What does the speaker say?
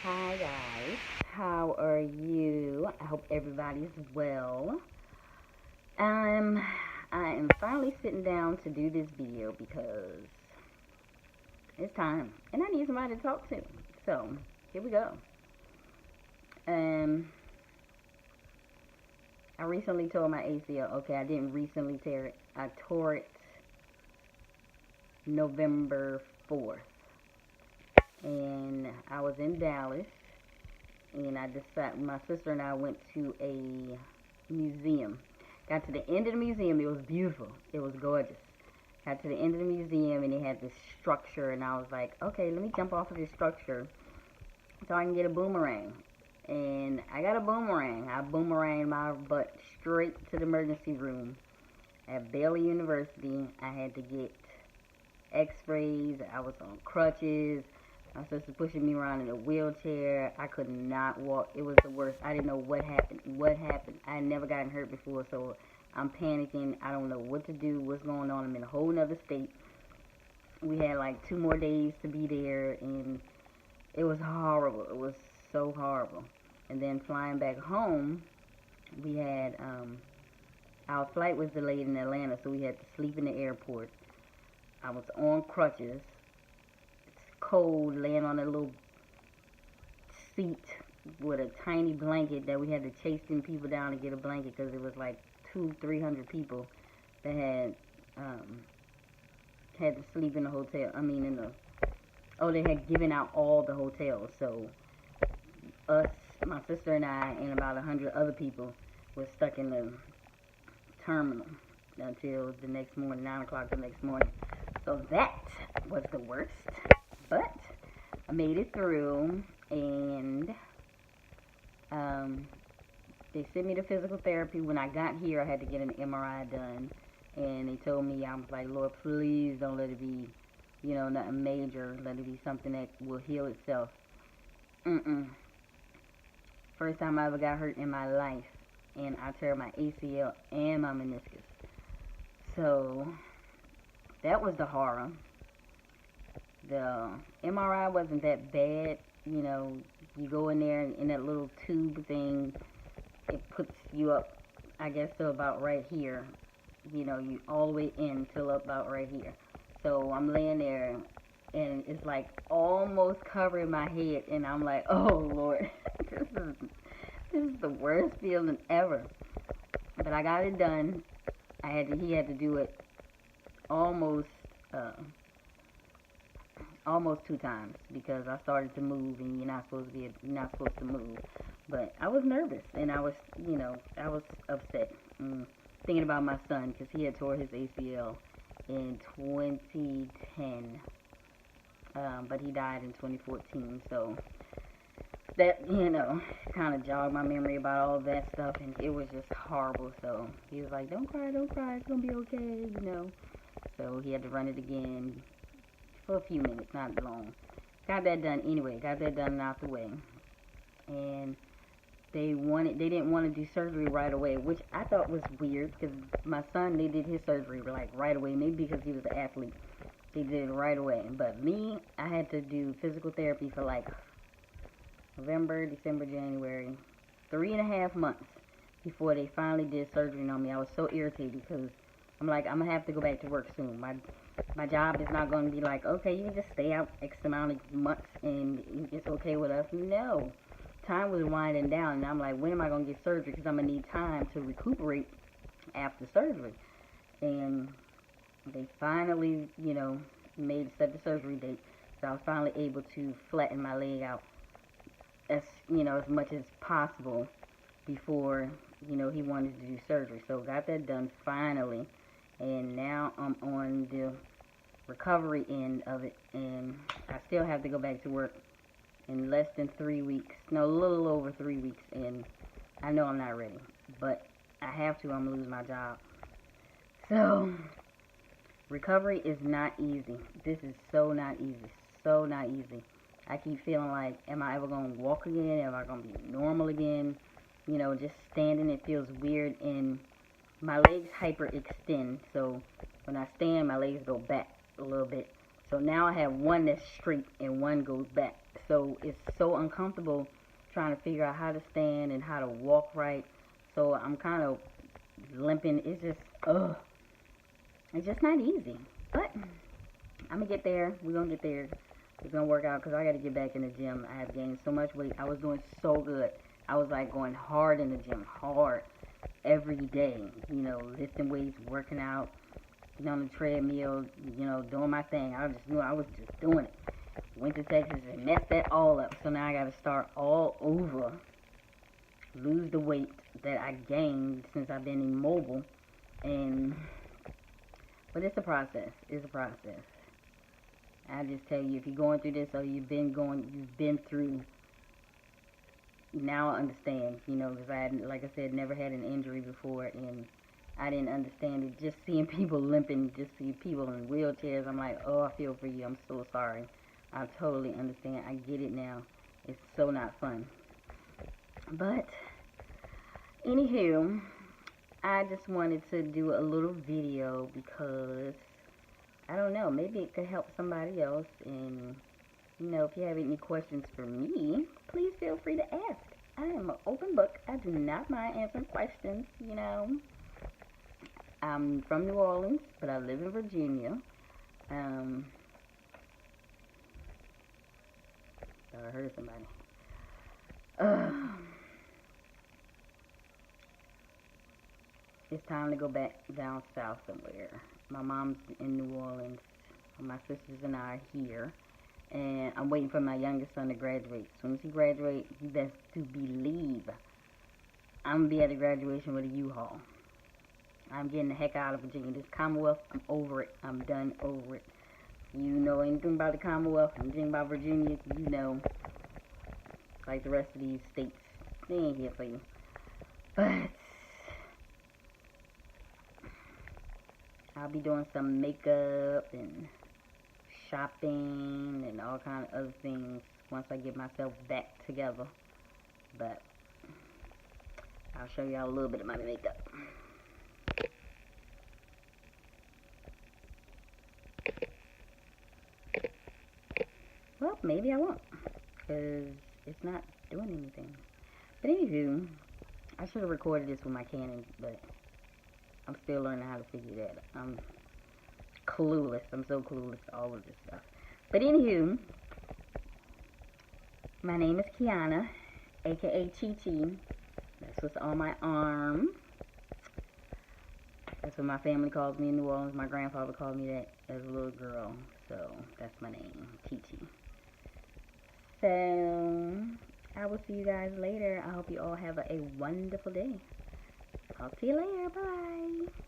Hi guys, how are you? I hope everybody's well. Um, I am finally sitting down to do this video because it's time, and I need somebody to talk to. So here we go. Um, I recently tore my ACL. Okay, I didn't recently tear it. I tore it November 4th, and I was in Dallas. And I decided, my sister and I went to a museum. Got to the end of the museum, it was beautiful, it was gorgeous. Got to the end of the museum and it had this structure, and I was like, okay, let me jump off of this structure so I can get a boomerang. And I got a boomerang. I boomeranged my butt straight to the emergency room at Baylor University. I had to get x-rays, I was on crutches. My sister pushing me around in a wheelchair. I could not walk. It was the worst. I didn't know what happened. I had never gotten hurt before, so I'm panicking. I don't know what to do, what's going on. I'm in a whole nother state. We had like 2 more days to be there, and it was horrible. It was so horrible. And then flying back home, we had, our flight was delayed in Atlanta, so we had to sleep in the airport. I was on crutches. Cold, laying on a little seat with a tiny blanket that we had to chase them people down to get a blanket because it was like 200-300 people that had to sleep in the hotel. I mean, they had given out all the hotels. So us, my sister and I, and about 100 other people were stuck in the terminal until the next morning, 9 o'clock the next morning. So that was the worst. But I made it through, and they sent me to physical therapy. When I got here, I had to get an MRI done, and they told me, I was like, Lord, please don't let it be, nothing major. Let it be something that will heal itself. First time I ever got hurt in my life, and I tear my ACL and my meniscus. So that was the horror. The MRI wasn't that bad. You go in there, and in that little tube thing, it puts you up, I guess, to about right here. You all the way in till about right here. So I'm laying there, and it's like almost covering my head, and I'm like, oh Lord, this is the worst feeling ever. But I got it done. He had to do it almost 2 times because I started to move, and you're not supposed to move. But I was nervous, and I was upset, thinking about my son because he had tore his ACL in 2010, but he died in 2014. So that kind of jogged my memory about all that stuff, and it was just horrible. So he was like, don't cry, it's gonna be okay, So he had to run it again for a few minutes, not long. Got that done anyway. Got that done and out the way. And they didn't want to do surgery right away, which I thought was weird because my son, they did his surgery like right away. Maybe because he was an athlete, they did it right away. But me, I had to do physical therapy for like November, December, January, 3.5 months before they finally did surgery on me. I was so irritated because I'm like, I'm gonna have to go back to work soon. My job is not going to be like, okay, you can just stay out X amount of months and it's okay with us. No. Time was winding down, and I'm like, when am I going to get surgery? Because I'm going to need time to recuperate after surgery. And they finally, set the surgery date. So I was finally able to flatten my leg out as much as possible before, he wanted to do surgery. So got that done finally. And now I'm on the recovery end of it, and I still have to go back to work in less than 3 weeks. No, a little over 3 weeks, and I know I'm not ready, but I have to. I'm going to lose my job. So, recovery is not easy. This is so not easy. So not easy. I keep feeling like, am I ever going to walk again? Am I going to be normal again? Just standing, it feels weird, and my legs hyperextend, so when I stand, my legs go back a little bit. So now I have one that's straight and one goes back. So it's so uncomfortable trying to figure out how to stand and how to walk right. So I'm kind of limping. It's just, ugh. It's just not easy. But I'm going to get there. We're going to get there. It's going to work out because I got to get back in the gym. I have gained so much weight. I was doing so good. I was like going hard in the gym, hard every day. You know, lifting weights, working out, getting on the treadmill, you know, doing my thing. I just knew I was just doing it. Went to Texas and messed that all up. So now I got to start all over. Lose the weight that I gained since I've been immobile. But it's a process. It's a process. I just tell you, if you're going through this or you've been through, now I understand, you know, because I had, like I said, never had an injury before, and I didn't understand it. Just seeing people limping, just seeing people in wheelchairs, I'm like, oh, I feel for you. I'm so sorry. I totally understand. I get it now. It's so not fun. But, anywho, I just wanted to do a little video because, I don't know, maybe it could help somebody else. And, you know, if you have any questions for me, please feel free to ask. I am an open book. I do not mind answering questions, you know. I'm from New Orleans, but I live in Virginia. I heard somebody. It's time to go back down south somewhere. My mom's in New Orleans. My sisters and I are here. And I'm waiting for my youngest son to graduate. As soon as he graduates, you best to believe I'm going to be at the graduation with a U-Haul. I'm getting the heck out of Virginia. This Commonwealth, I'm over it. I'm done over it. You know anything about the Commonwealth, anything about Virginia, you know, like the rest of these states, they ain't here for you. But I'll be doing some makeup and shopping and all kind of other things once I get myself back together. But I'll show y'all a little bit of my makeup. Well, maybe I won't, because it's not doing anything. But anywho, I should have recorded this with my Canon, but I'm still learning how to figure that. I'm clueless. I'm so clueless to all of this stuff. But anywho, my name is Kiana, aka Chi-Chi. That's what's on my arm. That's what my family calls me in New Orleans. My grandfather called me that as a little girl. So that's my name, Chi-Chi. So I will see you guys later. I hope you all have a wonderful day. Talk to you later. Bye.